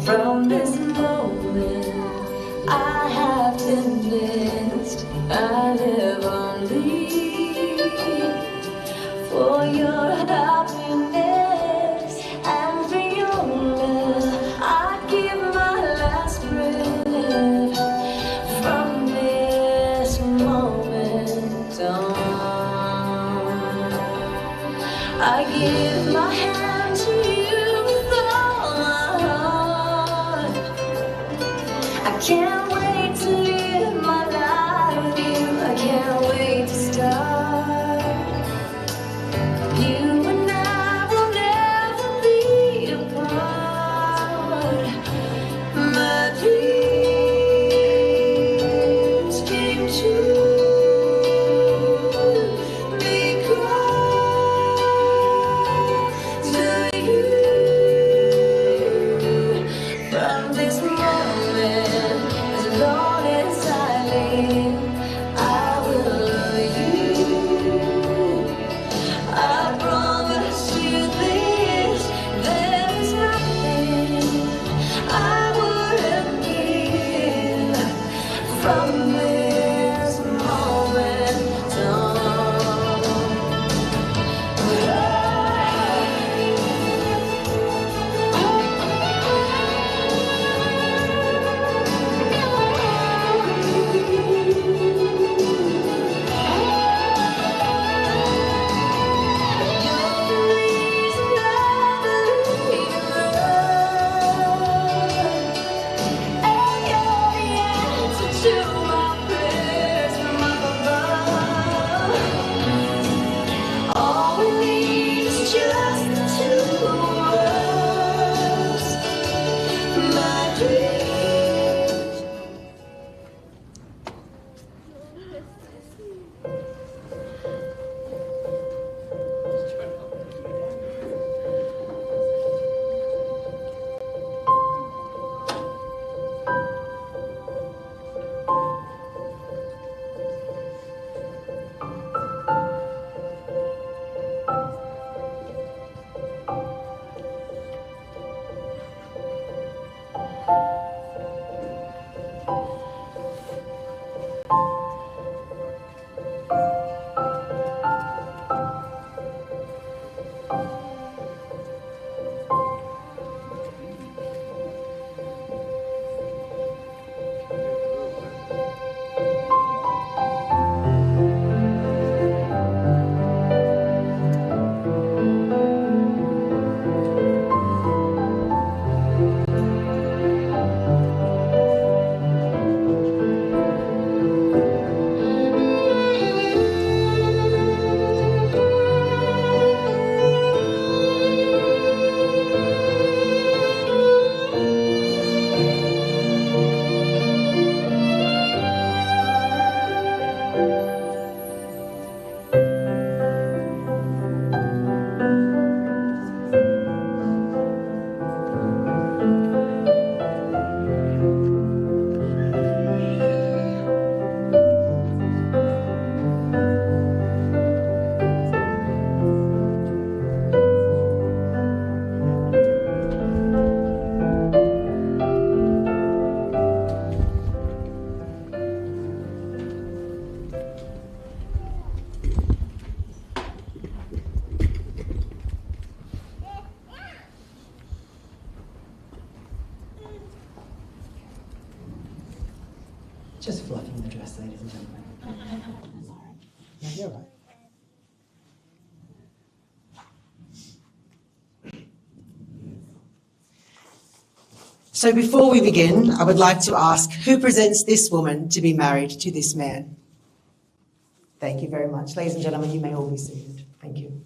From this moment, I have convinced I live only for your happiness and for your love. I give my last breath from this moment on. I give my hand to you with all my heart. I can't wait to live my life with you. I can't wait to start. You and I will never be apart. My dreams came true because of you. From this moment, as long as I live, I will love you. I promise you this, there's nothing I wouldn't give from this moment on. All we need is just the two of us. My dreams. Just fluffing the dress, ladies and gentlemen. Yeah, you're right. So before we begin, I would like to ask who presents this woman to be married to this man? Thank you very much. Ladies and gentlemen, you may all be seated. Thank you.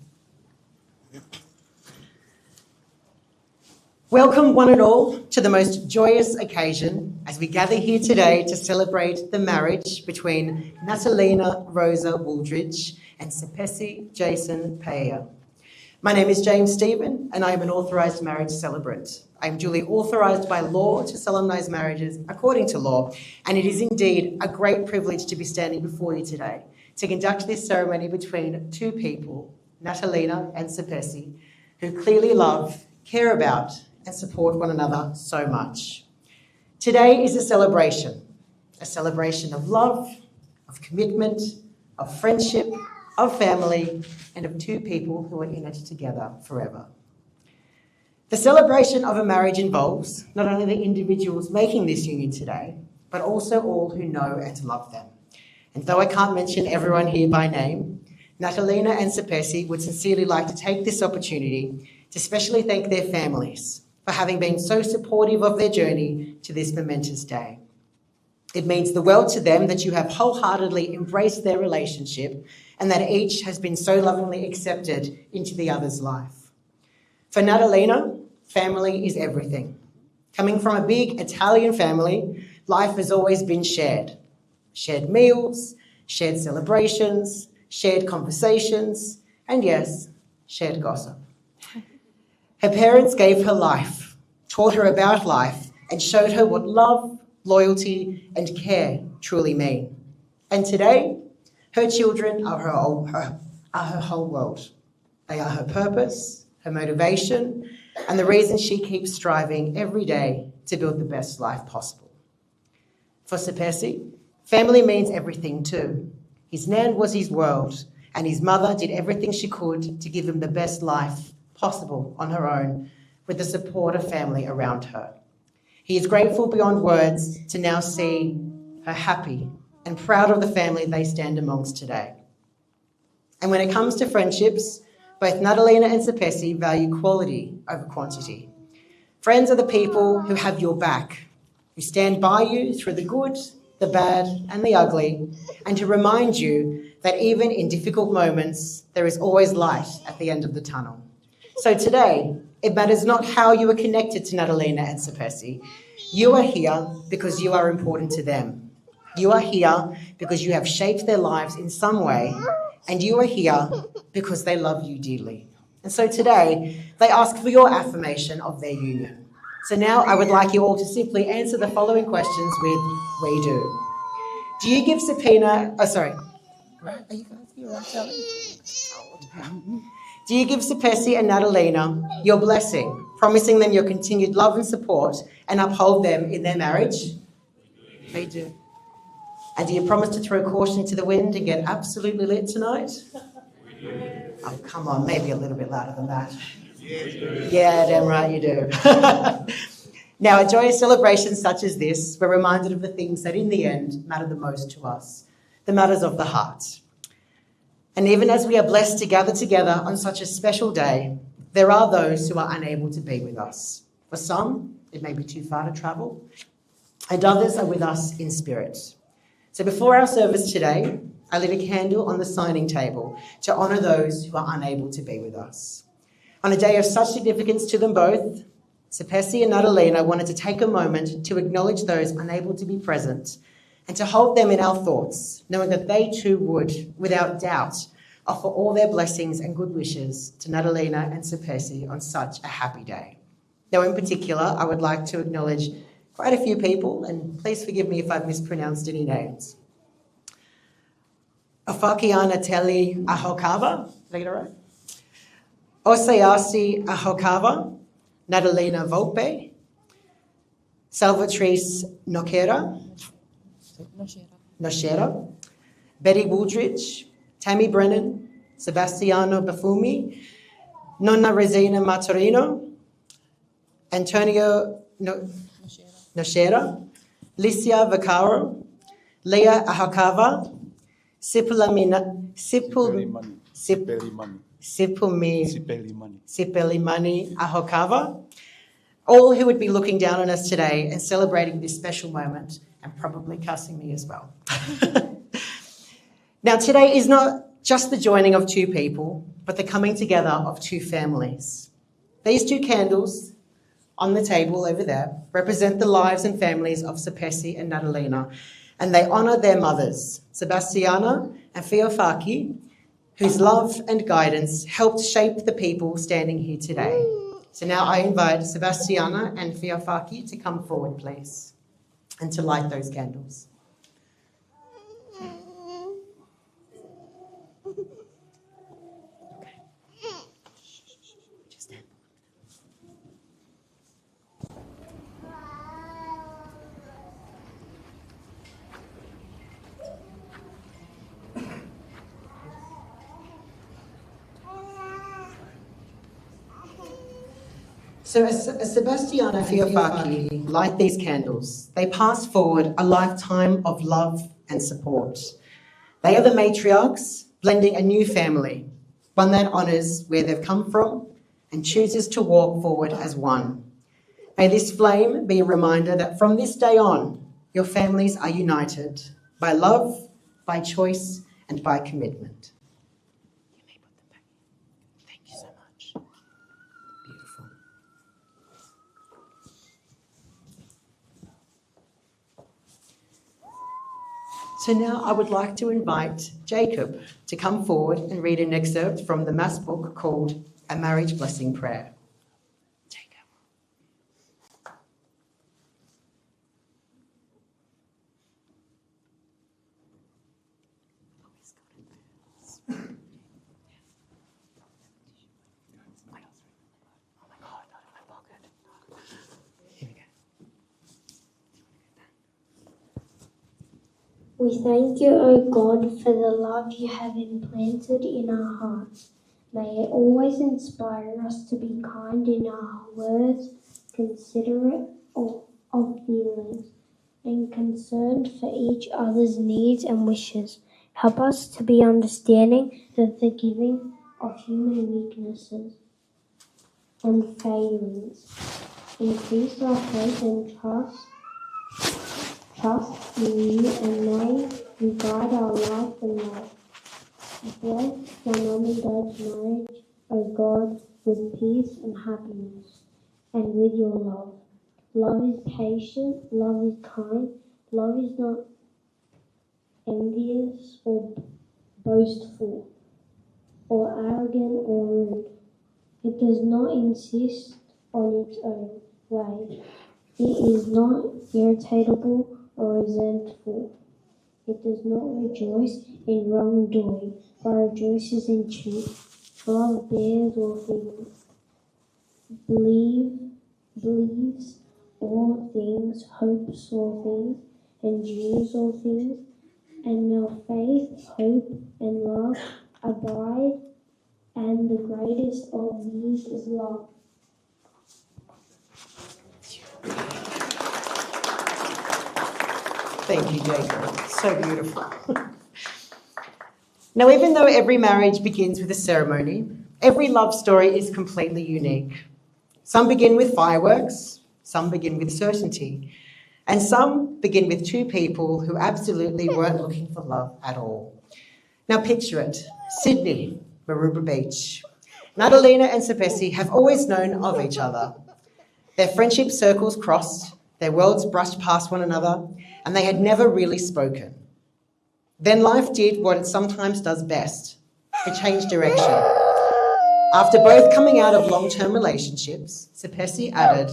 Welcome one and all to the most joyous occasion as we gather here today to celebrate the marriage between Natalina Rosa Wooldridge and Sepesi Jason Payer. My name is James Stephen and I am an authorised marriage celebrant. I am duly authorised by law to solemnise marriages according to law, and it is indeed a great privilege to be standing before you today to conduct this ceremony between two people, Natalina and Sepesi, who clearly love, care about and support one another so much. Today is a celebration of love, of commitment, of friendship, of family, and of two people who are in it together forever. The celebration of a marriage involves not only the individuals making this union today, but also all who know and love them. And though I can't mention everyone here by name, Natalina and Sepesi would sincerely like to take this opportunity to especially thank their families for having been so supportive of their journey to this momentous day. It means the world to them that you have wholeheartedly embraced their relationship and that each has been so lovingly accepted into the other's life. For Natalina, family is everything. Coming from a big Italian family, life has always been shared. Shared meals, shared celebrations, shared conversations, and yes, shared gossip. Her parents gave her life, taught her about life, and showed her what love, loyalty, and care truly mean. And today, her children are her whole world. They are her purpose, her motivation, and the reason she keeps striving every day to build the best life possible. For Sepesi, family means everything too. His nan was his world, and his mother did everything she could to give him the best life possible on her own, with the support of family around her. He is grateful beyond words to now see her happy and proud of the family they stand amongst today. And when it comes to friendships, both Natalina and Sepesi value quality over quantity. Friends are the people who have your back, who stand by you through the good, the bad, and the ugly, and to remind you that even in difficult moments, there is always light at the end of the tunnel. So today, it matters not how you are connected to Natalina and Sepesi. You are here because you are important to them. You are here because you have shaped their lives in some way, and you are here because they love you dearly. And so today, they ask for your affirmation of their union. So now I would like you all to simply answer the following questions with "we do." Do you give Do you give Sepesi and Natalina your blessing, promising them your continued love and support and uphold them in their marriage? They do. And do you promise to throw caution to the wind and get absolutely lit tonight? Oh, come on, maybe a little bit louder than that. Yeah, damn right you do. Now, at joyous celebrations such as this, we're reminded of the things that in the end matter the most to us, the matters of the heart. And even as we are blessed to gather together on such a special day, there are those who are unable to be with us. For some, it may be too far to travel, and others are with us in spirit. So before our service today, I lit a candle on the signing table to honour those who are unable to be with us. On a day of such significance to them both, Sepesi and Natalina wanted to take a moment to acknowledge those unable to be present and to hold them in our thoughts, knowing that they too would, without doubt, offer all their blessings and good wishes to Natalina and Sepesi on such a happy day. Now, in particular, I would like to acknowledge quite a few people, and please forgive me if I've mispronounced any names. Afakiana Teli Ahokava, did I get it right? Osayasi Ahokava, Natalina Volpe, Salvatrice Nochera, Betty Wooldridge, Tammy Brennan, Sebastiano Bafumi, Nonna Resina Maturino, Antonio Nochera, Licia Vaccaro, Leah Ahokava, Sipelimani Ahokava, all who would be looking down on us today and celebrating this special moment and probably cussing me as well. Now, today is not just the joining of two people, but the coming together of two families. These two candles on the table over there represent the lives and families of Sepesi and Natalina, and they honour their mothers, Sebastiana and Fiofaki, whose love and guidance helped shape the people standing here today. So now I invite Sebastiana and Fiofaki to come forward, please, and to light those candles. So as Sebastiana Fiofaki light these candles, they pass forward a lifetime of love and support. They are the matriarchs, blending a new family, one that honours where they've come from and chooses to walk forward as one. May this flame be a reminder that from this day on, your families are united by love, by choice, and by commitment. You may put them back. Thank you so much. Beautiful. So now I would like to invite Jacob to come forward and read an excerpt from the Mass book called A Marriage Blessing Prayer. Jacob. Oh my God, not in my pocket. Here we go. We thank you, O God, for the love you have implanted in our hearts. May it always inspire us to be kind in our words, considerate of feelings, and concerned for each other's needs and wishes. Help us to be understanding and forgiving of human weaknesses and failings. Increase our faith and trust in you, and may you guide our life and love. Bless my mum and dad's marriage, O God, with peace and happiness, and with your love. Love is patient, love is kind, love is not envious or boastful, or arrogant or rude. It does not insist on its own way. It is not irritable or resentful. It does not rejoice in wrongdoing, but rejoices in truth. Love bears all things, believes all things, hopes all things, endures all things. And now faith, hope, and love abide, and the greatest of these is love. Thank you, Jacob. So beautiful. Now, even though every marriage begins with a ceremony, every love story is completely unique. Some begin with fireworks, some begin with certainty, and some begin with two people who absolutely weren't looking for love at all. Now picture it, Sydney, Maroubra Beach. Natalina and Sepesi have always known of each other. Their friendship circles crossed, their worlds brushed past one another, and they had never really spoken. Then life did what it sometimes does best. It changed direction. After both coming out of long-term relationships, Sepesi added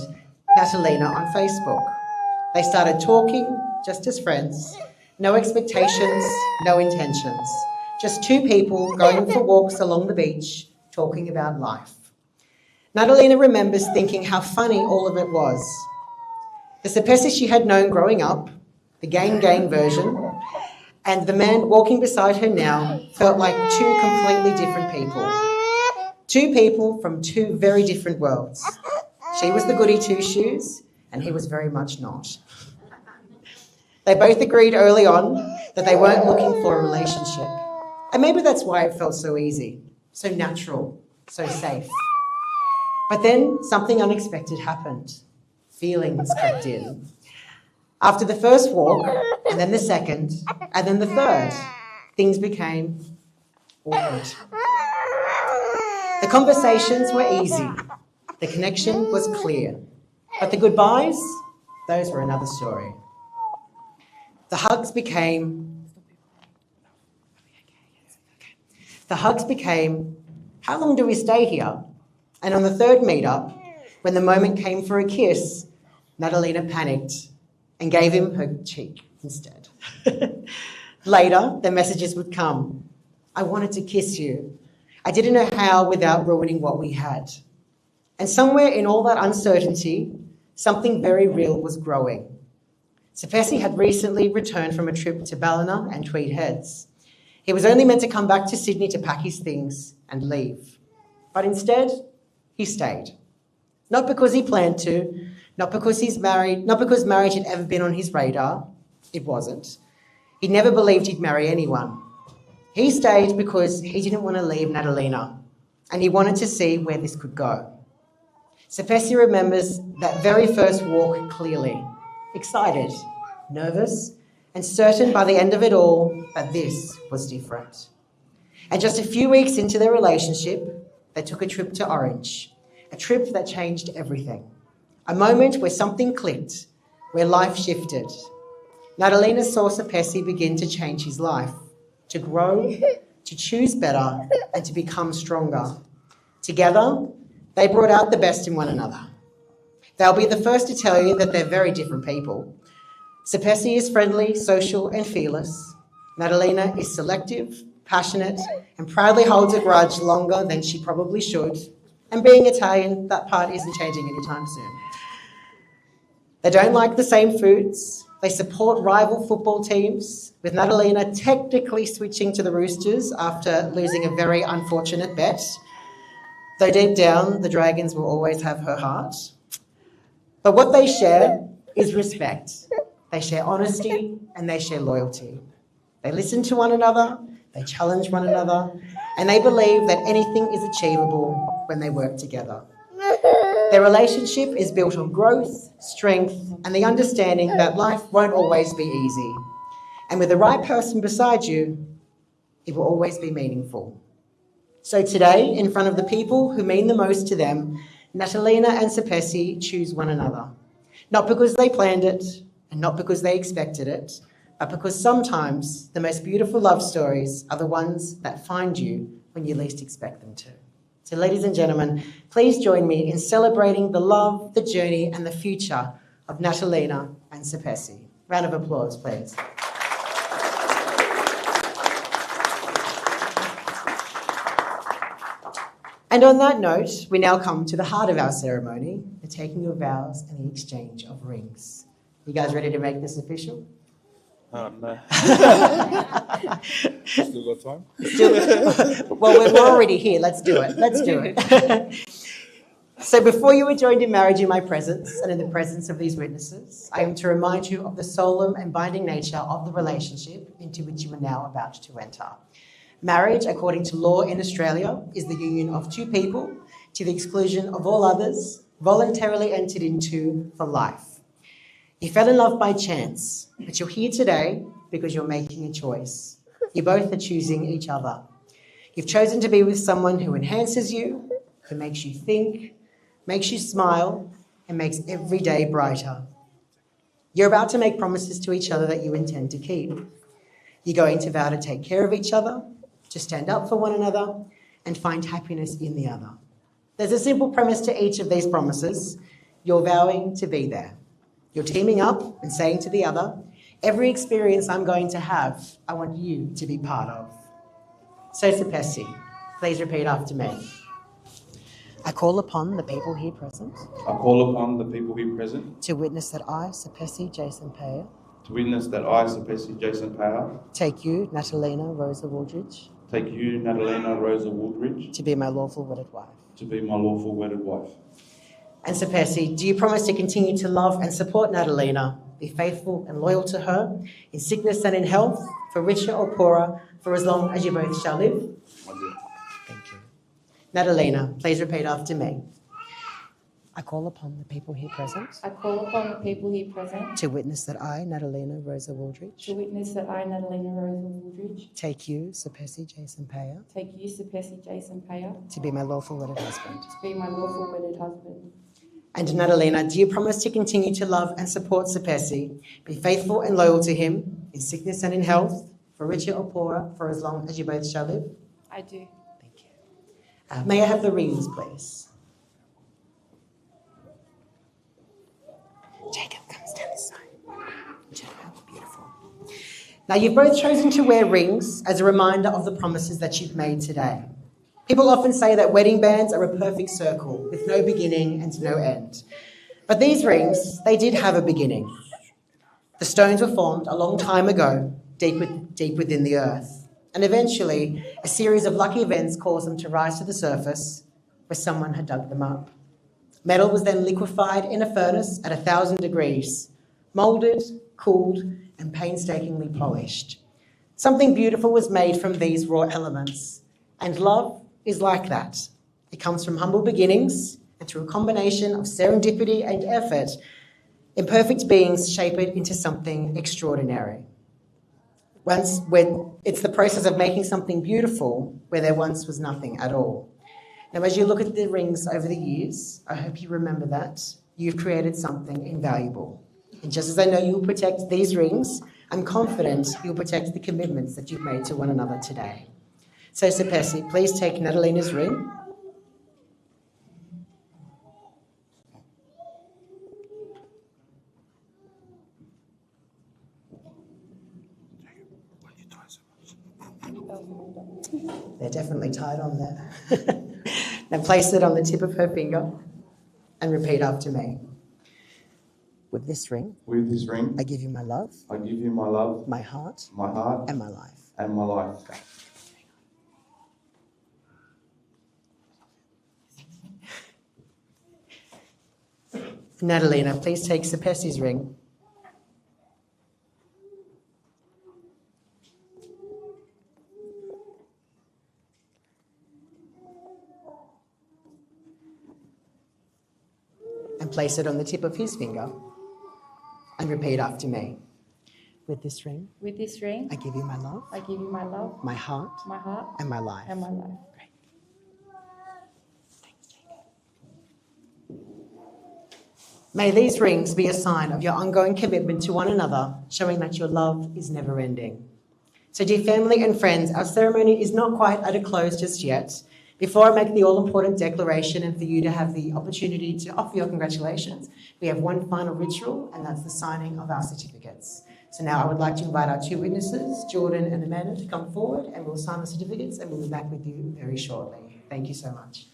Natalina on Facebook. They started talking, just as friends. No expectations, no intentions. Just two people going for walks along the beach, talking about life. Natalina remembers thinking how funny all of it was. The Sepesi she had known growing up, the gang version, and the man walking beside her now felt like two completely different people. Two people from two very different worlds. She was the goody two-shoes, and he was very much not. They both agreed early on that they weren't looking for a relationship. And maybe that's why it felt so easy, so natural, so safe. But then something unexpected happened. Feelings crept in. After the first walk, and then the second, and then the third, things became awkward. The conversations were easy. The connection was clear. But the goodbyes, those were another story. The hugs became, how long do we stay here? And on the third meetup, when the moment came for a kiss, Natalina panicked and gave him her cheek instead. Later, the messages would come. I wanted to kiss you. I didn't know how without ruining what we had. And somewhere in all that uncertainty, something very real was growing. Sepesi had recently returned from a trip to Ballina and Tweed Heads. He was only meant to come back to Sydney to pack his things and leave. But instead, he stayed. Not because he planned to, not because he's married, not because marriage had ever been on his radar. It wasn't. He never believed he'd marry anyone. He stayed because he didn't want to leave Natalina, and he wanted to see where this could go. Sepesi remembers that very first walk clearly, excited, nervous, and certain by the end of it all that this was different. And just a few weeks into their relationship, they took a trip to Orange, a trip that changed everything. A moment where something clicked, where life shifted. Natalina saw Sepesi begin to change his life, to grow, to choose better, and to become stronger. Together, they brought out the best in one another. They'll be the first to tell you that they're very different people. Sepesi is friendly, social, and fearless. Natalina is selective, passionate, and proudly holds a grudge longer than she probably should. And being Italian, that part isn't changing anytime soon. They don't like the same foods. They support rival football teams, with Natalina technically switching to the Roosters after losing a very unfortunate bet. Though deep down, the Dragons will always have her heart. But what they share is respect. They share honesty and they share loyalty. They listen to one another, they challenge one another, and they believe that anything is achievable when they work together. Their relationship is built on growth, strength, and the understanding that life won't always be easy. And with the right person beside you, it will always be meaningful. So today, in front of the people who mean the most to them, Natalina and Sepesi choose one another. Not because they planned it, and not because they expected it, but because sometimes the most beautiful love stories are the ones that find you when you least expect them to. So ladies and gentlemen, please join me in celebrating the love, the journey, and the future of Natalina and Sepesi. Round of applause, please. And on that note, we now come to the heart of our ceremony, the taking of vows and the exchange of rings. You guys ready to make this official? No. Still got time? Well, we're already here. Let's do it. Let's do it. So before you are joined in marriage in my presence and in the presence of these witnesses, I am to remind you of the solemn and binding nature of the relationship into which you are now about to enter. Marriage, according to law in Australia, is the union of two people to the exclusion of all others, voluntarily entered into for life. You fell in love by chance, but you're here today because you're making a choice. You both are choosing each other. You've chosen to be with someone who enhances you, who makes you think, makes you smile, and makes every day brighter. You're about to make promises to each other that you intend to keep. You're going to vow to take care of each other, to stand up for one another, and find happiness in the other. There's a simple premise to each of these promises. You're vowing to be there. You're teaming up and saying to the other, every experience I'm going to have, I want you to be part of. So Sepesi, please repeat after me. I call upon the people here present. I call upon the people here present To witness that I, Sepesi Jason Payer, to witness that I, Sepesi Jason Power, take you, Natalina Rosa Waldridge, take you, Natalina Rosa Woodridge, to be my lawful wedded wife. to be my lawful wedded wife. And Sepesi, do you promise to continue to love and support Natalina, be faithful and loyal to her, in sickness and in health, for richer or poorer, for as long as you both shall live? I do. Thank you. Natalina, please repeat after me. I call upon the people here present I call upon the people here present to witness that I, Natalina Rosa to Waldridge, witness that I, Natalina Rosa Woodridge, take you, Sepesi Jason Payer, take you, Sepesi Jason Payer, to be my lawful wedded husband. to be my lawful wedded husband. And Natalina, do you promise to continue to love and support Sepesi, be faithful and loyal to him, in sickness and in health, for richer or poorer, for as long as you both shall live? I do. Thank you. May I have the rings, please? Jacob comes down this side. Jacob, beautiful. Now, you've both chosen to wear rings as a reminder of the promises that you've made today. People often say that wedding bands are a perfect circle with no beginning and no end. But these rings, they did have a beginning. The stones were formed a long time ago, deep within the earth. And eventually, a series of lucky events caused them to rise to the surface where someone had dug them up. Metal was then liquefied in a furnace at 1,000 degrees, moulded, cooled, and painstakingly polished. Something beautiful was made from these raw elements, and love is like that. It comes from humble beginnings, and through a combination of serendipity and effort, imperfect beings shape it into something extraordinary. It's the process of making something beautiful where there once was nothing at all. Now, as you look at the rings over the years, I hope you remember that you've created something invaluable. And just as I know you'll protect these rings, I'm confident you'll protect the commitments that you've made to one another today. So, Sepesi, please take Natalina's ring. They're definitely tied on there. Now place it on the tip of her finger and repeat after me. With this ring, I give you my love, give you my love, my heart, my heart, and my life. and my life. Natalina, please take Sepesi's ring. And place it on the tip of his finger and repeat after me. With this ring, I give you my love, I give you my love, my heart, and my life. and my life. Great. Thanks, Jacob. May these rings be a sign of your ongoing commitment to one another, showing that your love is never ending. So, dear family and friends, our ceremony is not quite at a close just yet. Before I make the all-important declaration and for you to have the opportunity to offer your congratulations, we have one final ritual, and that's the signing of our certificates. So now I would like to invite our two witnesses, Jordan and Amanda, to come forward, and we'll sign the certificates and we'll be back with you very shortly. Thank you so much.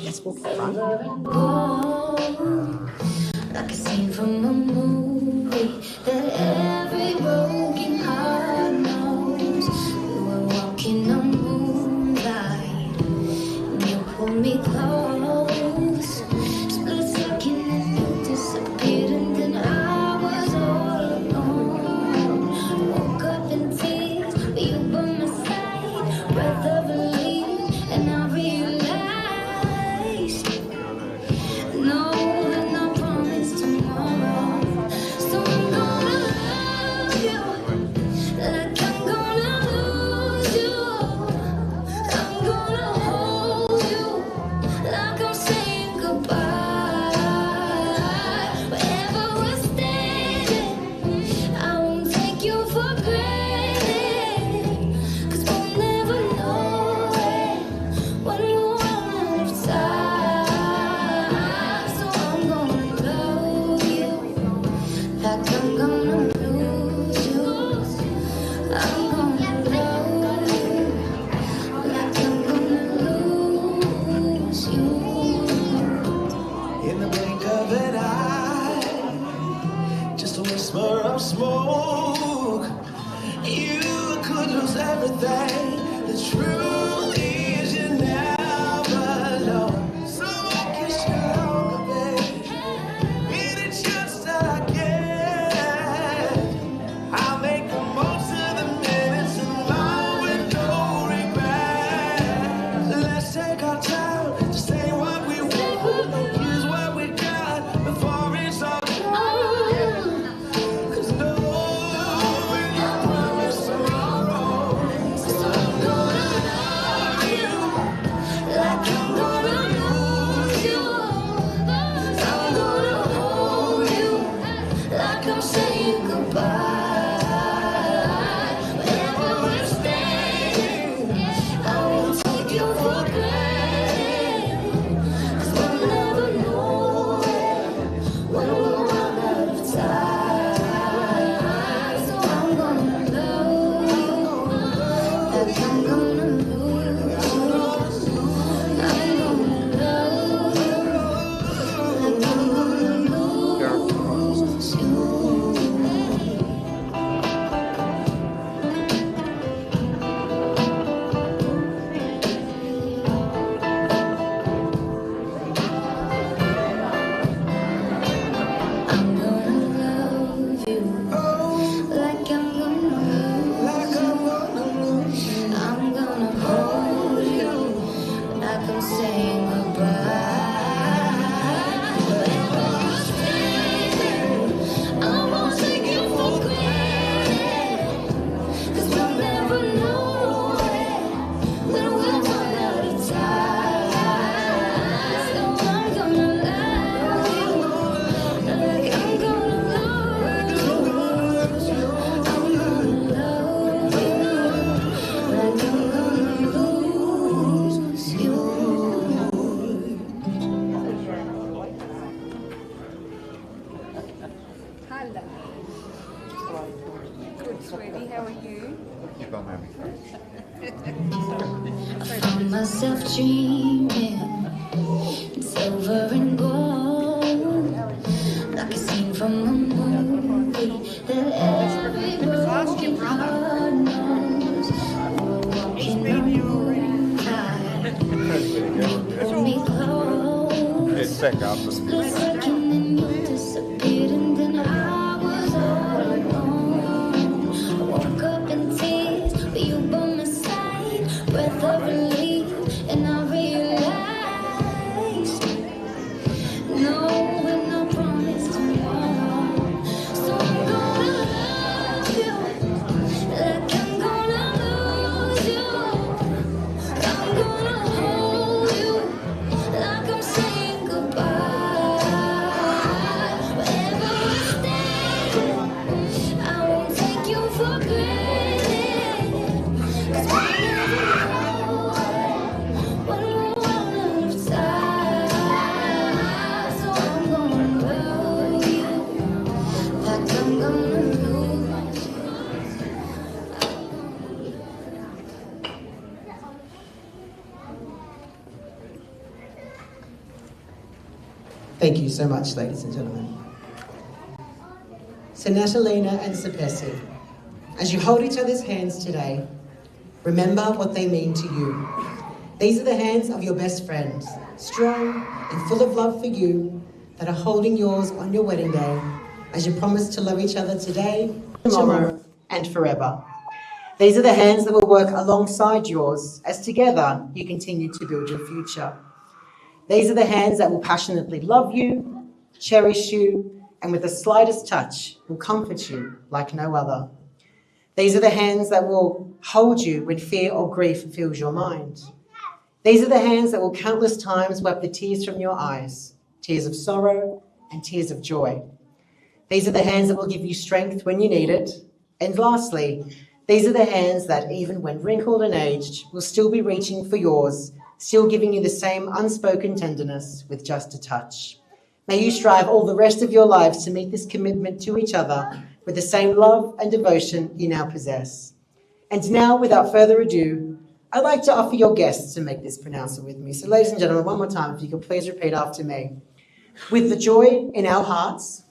Let's walk front. Like a scene from a movie that every broken heart knows. We were walking on moonlight, and you pulled me close. Split second and you disappeared, and then I was all alone. Woke up in tears, but you by my side, breath of relief, and I realized no. Smoke, you could lose everything. The truth is you never know. So I kiss you longer, baby. Any chance that I get, I'll make the most of the minutes alone with no regret. Let's take our time to say what we want, use what we got before it's all gone. Found myself dreaming in silver and gold, like a scene from a movie that every broken heart knows. We're walking on moonlight, you pulled me close. Split second and you disappeared, and then I was all alone. I woke up in tears, but you by my side, breath of relief, and I realized no, we're not promised tomorrow. So I'm gonna love you like I'm gonna lose you. I'm gonna hold you like I'm saying goodbye. Wherever we're standing, I won't take you for granted. 'Cause we never know when we'll run out of time. So I'm gonna love you like I'm gonna lose you. Thank you so much, ladies and gentlemen. So Natalina and Sepesi, as you hold each other's hands today, remember what they mean to you. These are the hands of your best friends, strong and full of love for you, that are holding yours on your wedding day as you promise to love each other today, tomorrow, and forever. These are the hands that will work alongside yours as together you continue to build your future. These are the hands that will passionately love you, cherish you, and with the slightest touch will comfort you like no other. These are the hands that will hold you when fear or grief fills your mind. These are the hands that will countless times wipe the tears from your eyes, tears of sorrow and tears of joy. These are the hands that will give you strength when you need it. And lastly, these are the hands that, even when wrinkled and aged, will still be reaching for yours, still giving you the same unspoken tenderness with just a touch. May you strive all the rest of your lives to meet this commitment to each other with the same love and devotion you now possess. And now, without further ado, I'd like to offer your guests to make this pronouncement with me. So ladies and gentlemen, one more time, if you could please repeat after me. With the joy in our hearts,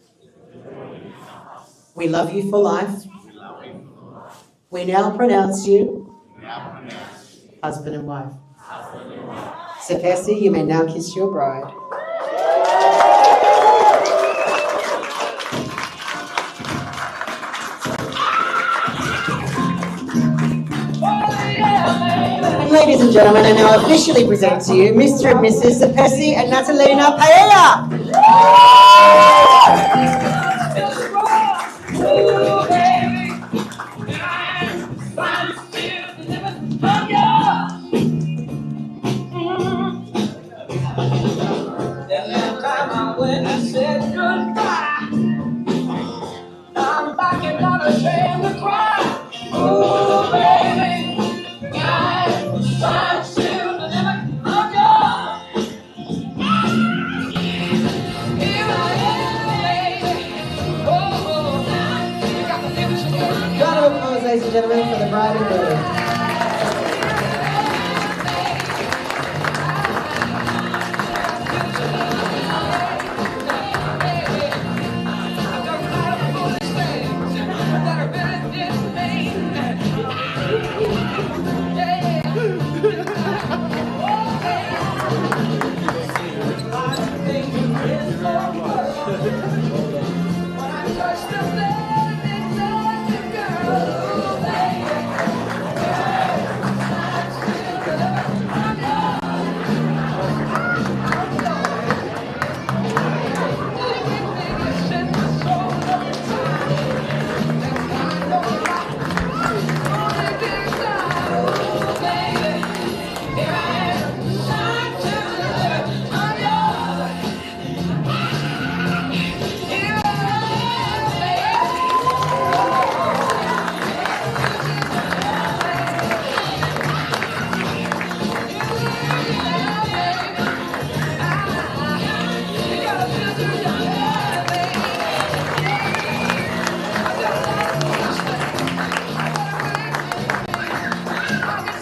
we love you for life. We now pronounce you husband and wife. Sepesi, you may now kiss your bride. And ladies and gentlemen, I now officially present to you Mr. and Mrs. Sepesi and Natalina Paella.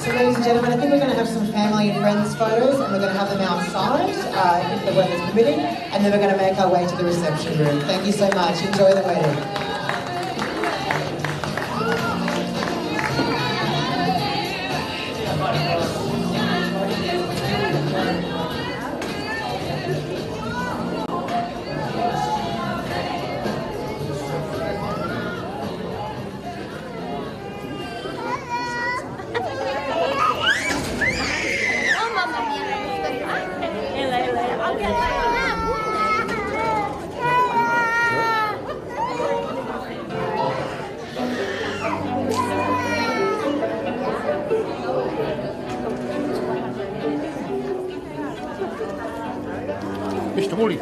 So ladies and gentlemen, I think we're going to have some family and friends photos, and we're going to have them outside, if the weather's permitting, and then we're going to make our way to the reception room. Thank you so much. Enjoy the wedding. Mr. Woolley.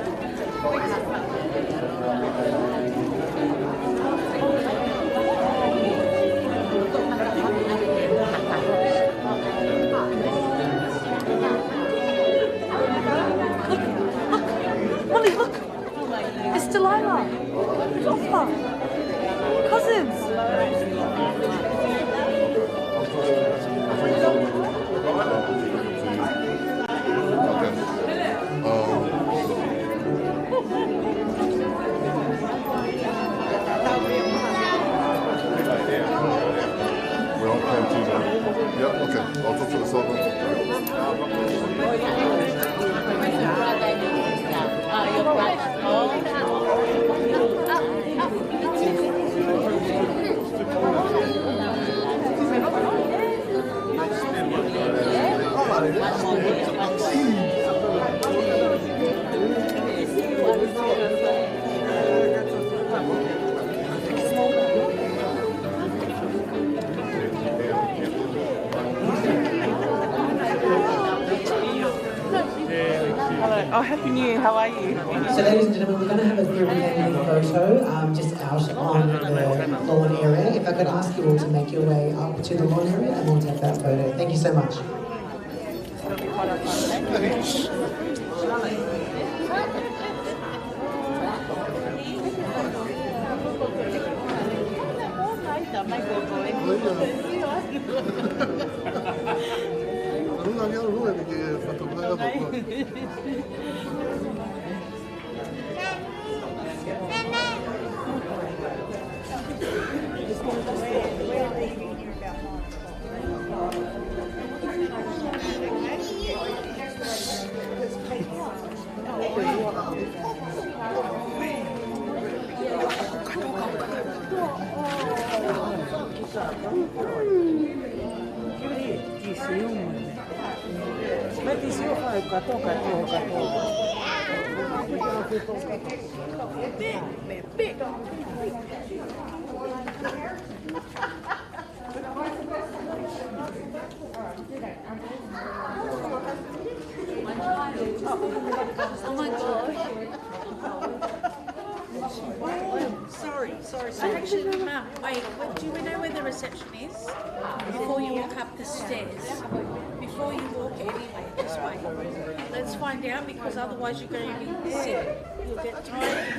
Molly, look! It's Delilah! It's Offa! Cousins! We're on cam too, though. Yeah, okay. I'll talk to the server. Oh, Happy New Year, how are you? So ladies and gentlemen, we're going to have a group family photo just out on the lawn area. If I could ask you all to make your way up to the lawn area and we'll take that photo. Thank you so much. Sorry. Actually, Mum, wait, do you know where the reception is? Before you walk up the stairs. Before you walk anyway, this way. Let's find out, because otherwise you're going to be sick. You'll get tired.